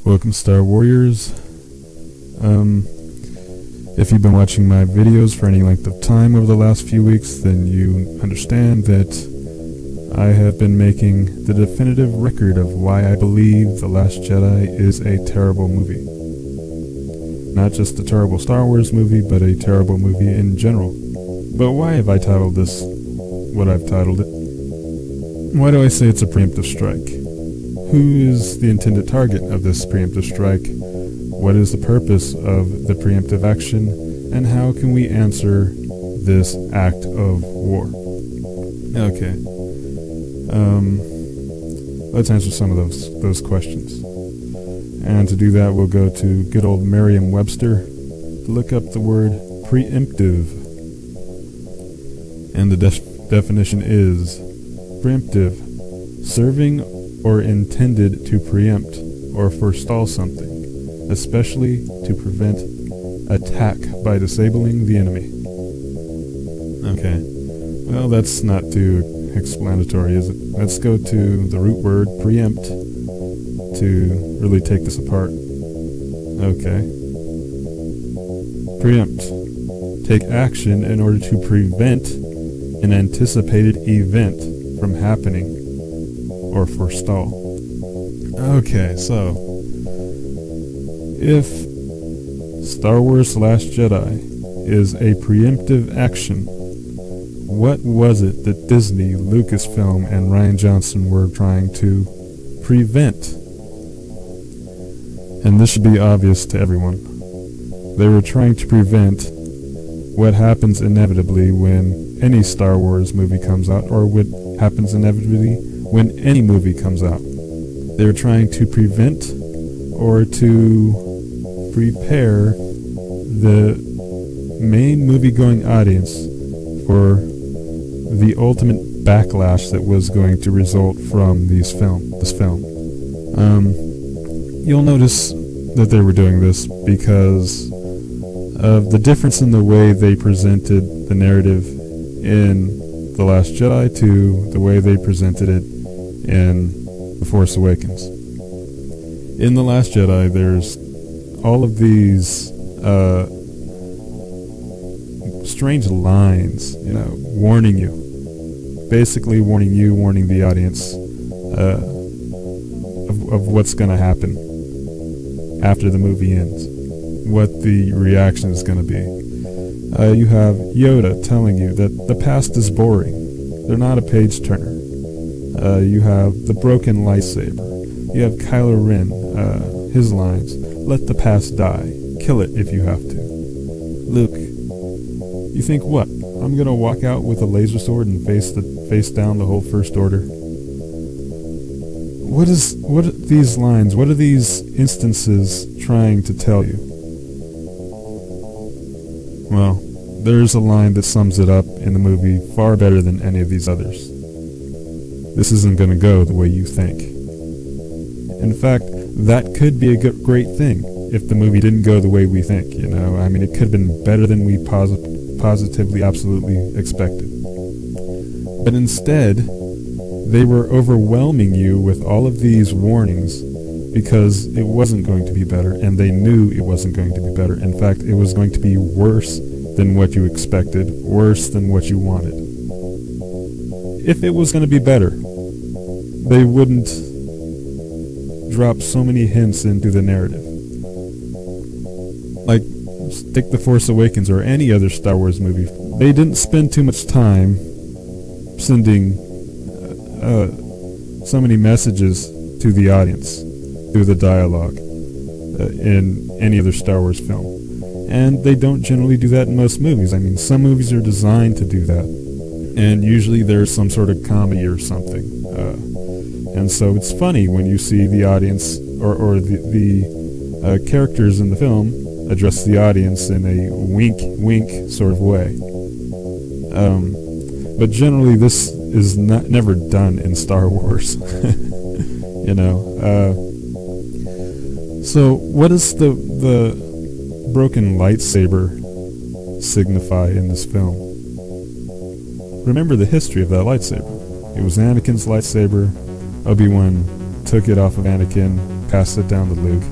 Welcome, Star Warriors. If you've been watching my videos for any length of time over the last few weeks, then you understand that I have been making the definitive record of why I believe The Last Jedi is a terrible movie. Not just a terrible Star Wars movie, but a terrible movie in general. But why have I titled this what I've titled it? Why do I say it's a preemptive strike? Who is the intended target of this preemptive strike? What is the purpose of the preemptive action? And how can we answer this act of war? Okay. Let's answer some of those questions. And to do that, we'll go to good old Merriam-Webster to look up the word preemptive. And the definition is preemptive, serving or intended to preempt or forestall something, especially to prevent attack by disabling the enemy. Okay, well, that's not too explanatory, is it? Let's go to the root word preempt to really take this apart. Okay. Preempt. Take action in order to prevent an anticipated event from happening or forestall. Okay, so if Star Wars The Last Jedi is a preemptive action, what was it that Disney, Lucasfilm, and Rian Johnson were trying to prevent? And this should be obvious to everyone. They were trying to prevent what happens inevitably when any Star Wars movie comes out, or what happens inevitably when any movie comes out. They were trying to prevent or to prepare the main movie-going audience for the ultimate backlash that was going to result from this film. You'll notice that they were doing this because of the difference in the way they presented the narrative in The Last Jedi to the way they presented it in The Force Awakens. In The Last Jedi, there's all of these strange lines, warning you. Basically warning you, warning the audience of what's going to happen after the movie ends, what the reaction is going to be. You have Yoda telling you that the past is boring. They're not a page turner. You have the broken lightsaber. You have Kylo Ren, his lines, "Let the past die. Kill it if you have to." Luke, you think what? I'm gonna walk out with a laser sword and face down the whole First Order? What are these lines? What are these instances trying to tell you? Well, there's a line that sums it up in the movie far better than any of these others. This isn't going to go the way you think. In fact, that could be a great thing if the movie didn't go the way we think, I mean, it could have been better than we positively, absolutely expected. But instead, they were overwhelming you with all of these warnings because it wasn't going to be better, and they knew it wasn't going to be better. In fact, it was going to be worse than what you expected, worse than what you wanted. If it was going to be better, they wouldn't drop so many hints into the narrative. Like, take The Force Awakens or any other Star Wars movie. They didn't spend too much time sending so many messages to the audience through the dialogue in any other Star Wars film. And they don't generally do that in most movies. I mean, some movies are designed to do that. And usually there's some sort of comedy or something. And so it's funny when you see the audience or the characters in the film address the audience in a wink sort of way. But generally this is never done in Star Wars. So what does the broken lightsaber signify in this film? Remember the history of that lightsaber. It was Anakin's lightsaber. Obi-Wan took it off of Anakin, passed it down to Luke.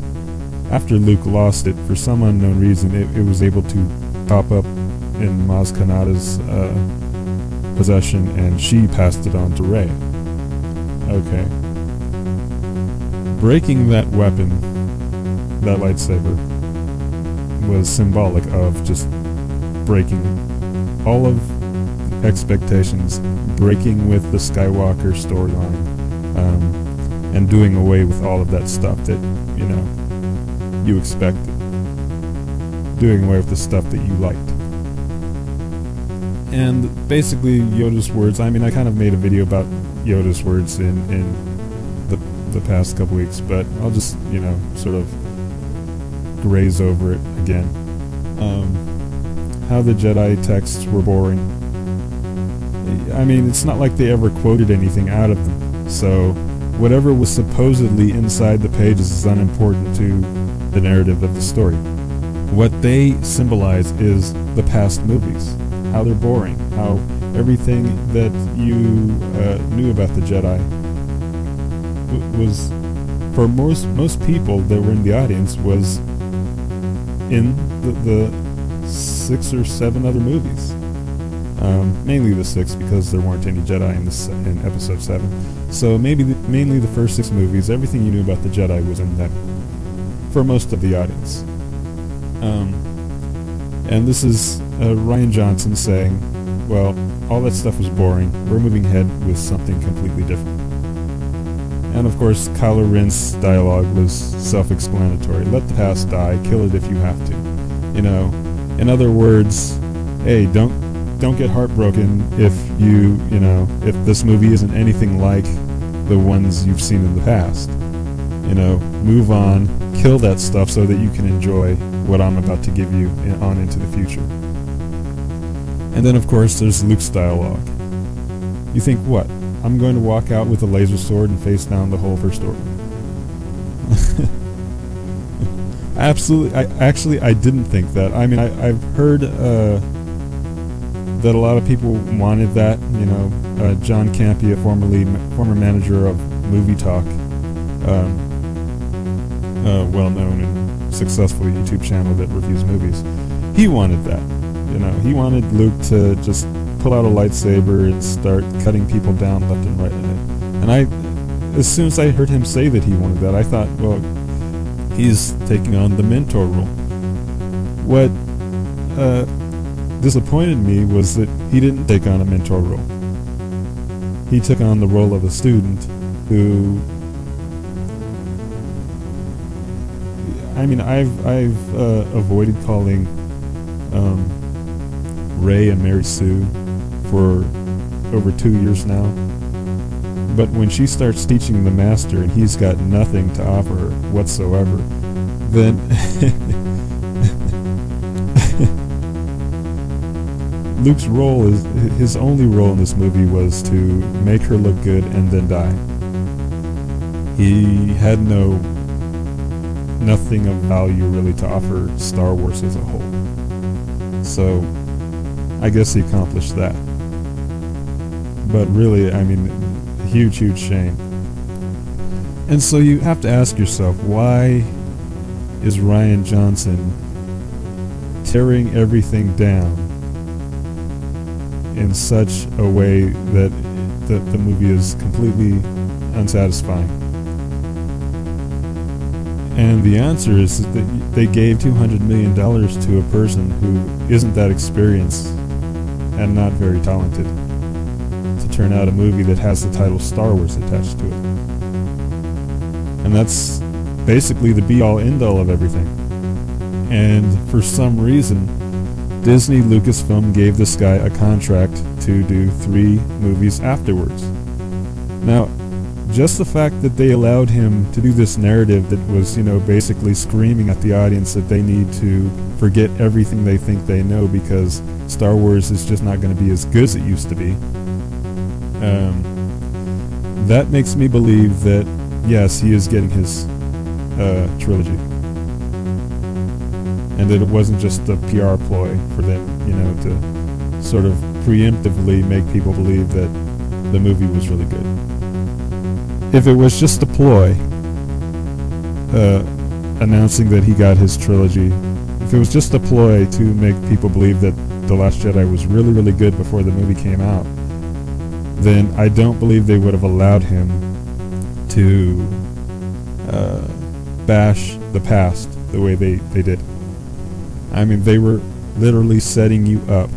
After Luke lost it, for some unknown reason, it was able to pop up in Maz Kanata's possession, and she passed it on to Rey. Okay. Breaking that weapon, that lightsaber, was symbolic of just breaking all of expectations, breaking with the Skywalker storyline, and doing away with all of that stuff that, you know, you expected. Doing away with the stuff that you liked. And basically, Yoda's words, I mean, I kind of made a video about Yoda's words in the past couple weeks, but I'll just, you know, sort of graze over it again. How the Jedi texts were boring. I mean, it's not like they ever quoted anything out of them, so whatever was supposedly inside the pages is unimportant to the narrative of the story. What they symbolize is the past movies, how they're boring, how everything that you knew about the Jedi was, for most people that were in the audience, was in the 6 or 7 other movies. Mainly the 6, because there weren't any Jedi in Episode 7. So mainly the first 6 movies, everything you knew about the Jedi was in them, for most of the audience. And this is Rian Johnson saying, well, all that stuff was boring, we're moving ahead with something completely different. And of course, Kylo Ren's dialogue was self-explanatory. Let the past die, kill it if you have to. You know, in other words, hey, don't get heartbroken if if this movie isn't anything like the ones you've seen in the past. You know, move on, kill that stuff so that you can enjoy what I'm about to give you on into the future. And then, of course, there's Luke's dialogue. You think, what? I'm going to walk out with a laser sword and face down the whole first order? Absolutely. I didn't think that. I mean, I've heard that a lot of people wanted that. You know, John Campia, former manager of Movie Talk, well-known and successful YouTube channel that reviews movies, he wanted that. You know, he wanted Luke to just pull out a lightsaber and start cutting people down left and right. And as soon as I heard him say that he wanted that, I thought, well, he's taking on the mentor role. What disappointed me was that he didn't take on a mentor role. He took on the role of a student who, I mean, I've avoided calling Rey and Mary Sue for over 2 years now. But when she starts teaching the Master and he's got nothing to offer her whatsoever, then Luke's role his only role in this movie was to make her look good and then die. He had nothing of value really to offer Star Wars as a whole. So I guess he accomplished that. But really, I mean, huge shame. And so you have to ask yourself, why is Rian Johnson tearing everything down in such a way that the movie is completely unsatisfying? And the answer is that they gave $200 million to a person who isn't that experienced and not very talented to turn out a movie that has the title Star Wars attached to it. And that's basically the be-all, end-all of everything. And for some reason, Disney Lucasfilm gave this guy a contract to do 3 movies afterwards. Now, just the fact that they allowed him to do this narrative that was, you know, basically screaming at the audience that they need to forget everything they think they know because Star Wars is just not going to be as good as it used to be, that makes me believe that, yes, he is getting his trilogy. And that it wasn't just a PR ploy for them, you know, to sort of preemptively make people believe that the movie was really good. If it was just a ploy, announcing that he got his trilogy, if it was just a ploy to make people believe that The Last Jedi was really, really good before the movie came out, then I don't believe they would have allowed him to bash the past the way they did. I mean, they were literally setting you up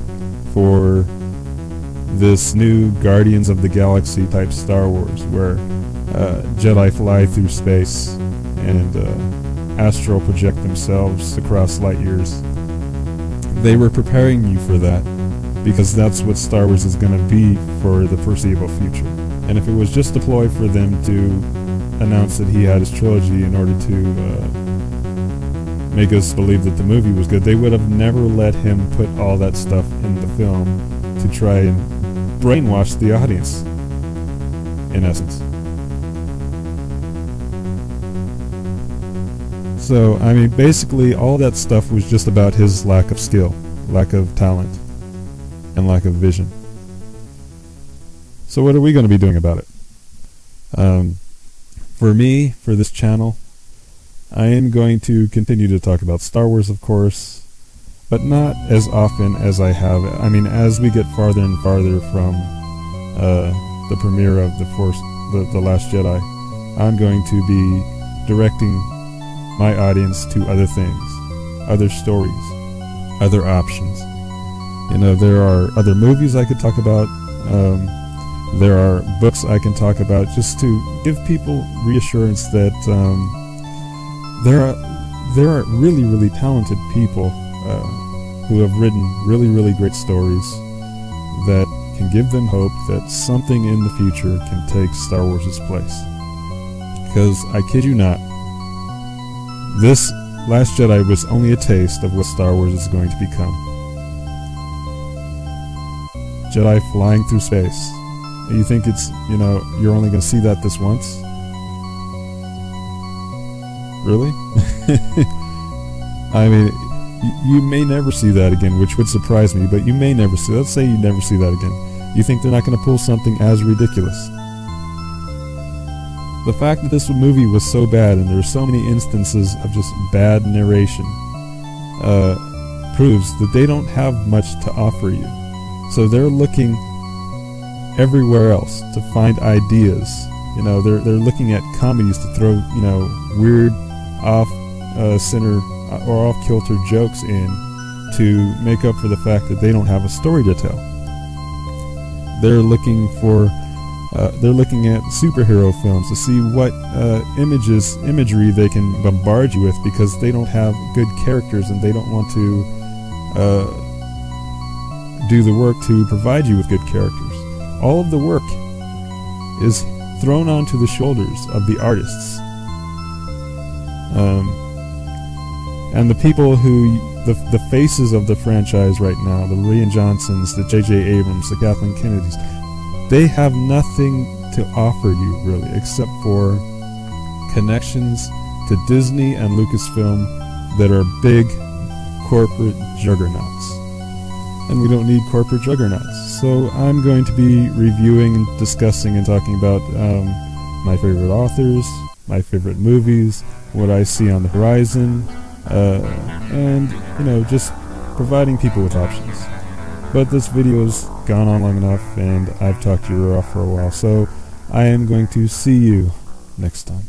for this new Guardians of the Galaxy type Star Wars, where Jedi fly through space and astral project themselves across light years. They were preparing you for that, because that's what Star Wars is going to be for the foreseeable future. And if it was just a ploy for them to announce that he had his trilogy in order to make us believe that the movie was good, they would have never let him put all that stuff in the film to try and brainwash the audience, in essence. So, I mean, basically all that stuff was just about his lack of skill, lack of talent, and lack of vision. So what are we going to be doing about it? For me, for this channel, I am going to continue to talk about Star Wars, of course, but not as often as I have. I mean, as we get farther and farther from the premiere of The Last Jedi, I'm going to be directing my audience to other things, other stories, other options. You know, there are other movies I could talk about. There are books I can talk about, just to give people reassurance that there are really, really talented people who have written really, really great stories that can give them hope that something in the future can take Star Wars' place. Because I kid you not, this Last Jedi was only a taste of what Star Wars is going to become. Jedi flying through space. You think it's, you know, you're only going to see that this once? Really? I mean, you may never see that again, which would surprise me, but you may never see. Let's say you never see that again. You think they're not going to pull something as ridiculous? The fact that this movie was so bad, and there are so many instances of just bad narration, proves that they don't have much to offer you. So they're looking everywhere else to find ideas. You know, they're looking at comedies to throw, you know, weird, off-center or off-kilter jokes in to make up for the fact that they don't have a story to tell. They're looking at superhero films to see what imagery they can bombard you with, because they don't have good characters and they don't want to do the work to provide you with good characters. All of the work is thrown onto the shoulders of the artists. And the people who, the faces of the franchise right now, the Rian Johnsons, the J.J. Abrams, the Kathleen Kennedys, they have nothing to offer you, really, except for connections to Disney and Lucasfilm that are big corporate juggernauts. And we don't need corporate juggernauts. So I'm going to be reviewing and discussing and talking about my favorite authors, my favorite movies, what I see on the horizon, and, you know, just providing people with options. But this video's gone on long enough, and I've talked your ear off for a while, so I am going to see you next time.